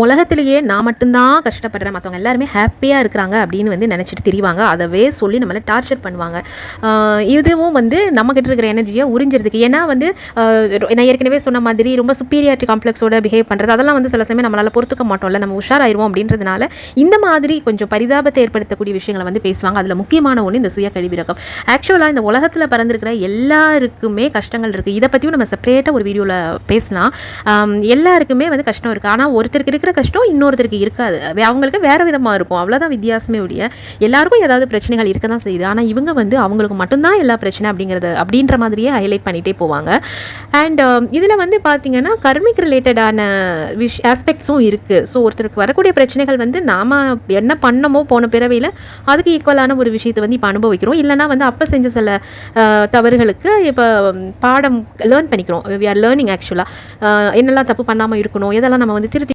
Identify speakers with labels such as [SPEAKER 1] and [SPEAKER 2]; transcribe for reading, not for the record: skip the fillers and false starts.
[SPEAKER 1] உலகத்திலேயே நான் மட்டும்தான் கஷ்டப்படுறேன், மற்றவங்க எல்லாருமே ஹாப்பியாக இருக்கிறாங்க அப்படின்னு வந்து நினச்சிட்டு திரிவாங்க. அதவே சொல்லி நம்மளை டார்ச்சர் பண்ணுவாங்க. இதுவும் வந்து நம்மக்கிட்ட இருக்கிற எனர்ஜியை உறிஞ்சிறதுக்கு. ஏன்னா வந்து நான் ஏற்கனவே சொன்ன மாதிரி ரொம்ப சுப்பீரியாரிட்டி காம்ப்ளெக்ஸோட பிஹேவ் பண்ணுறது அதெல்லாம் வந்து சில சமயம் நம்மளால் பொறுத்துக்க மாட்டோம்ல, நம்ம உஷாராயிருவோம் அப்படின்றதுனால இந்த மாதிரி கொஞ்சம் பரிதாபத்தை ஏற்படுத்தக்கூடிய விஷயங்களை வந்து பேசுவாங்க. அதில் முக்கியமான ஒன்று இந்த சுய கழிவிறக்கம். ஆக்சுவலாக இந்த உலகத்தில் பறந்துருக்கிற எல்லாருக்குமே கஷ்டங்கள் இருக்குது. இதை பற்றியும் நம்ம செப்பரேட்டாக ஒரு வீடியோவில் பேசலாம். எல்லாருக்குமே வந்து கஷ்டம் இருக்குது. ஆனால் ஒருத்தருக்கு இருக்கிற கஷ்டம் இன்னொருத்தருக்கு இருக்காது. அவங்களுக்கு வேறு விதமாக இருக்கும். அவ்வளோதான் வித்தியாசமே உடைய. எல்லாருக்கும் ஏதாவது பிரச்சனைகள் இருக்க தான் செய்யுது. ஆனால் இவங்க வந்து அவங்களுக்கு மட்டும்தான் எல்லா பிரச்சனை அப்படின்ற மாதிரியே ஹைலைட் பண்ணிகிட்டே போவாங்க. அண்ட் இதில் வந்து பார்த்திங்கன்னா கர்மிக் ரிலேட்டடான ஆஸ்பெக்ட்ஸும் இருக்குது. ஸோ ஒருத்தருக்கு வரக்கூடிய பிரச்சனைகள் வந்து நாம் என்ன பண்ணமோ போன பிறவியில் அதுக்கு ஈக்குவலான ஒரு விஷயத்தை வந்து இப்போ அனுபவிக்கிறோம். இல்லைனா வந்து அப்போ செஞ்ச சில தவறுகளுக்கு இப்போ பாடம் லேர்ன் பண்ணிக்கிறோம். வி ஆர் லேர்னிங் ஆக்சுவலாக என்னெல்லாம் தப்பு பண்ணாமல் இருக்கணும், இதெல்லாம் நம்ம வந்து திருத்தி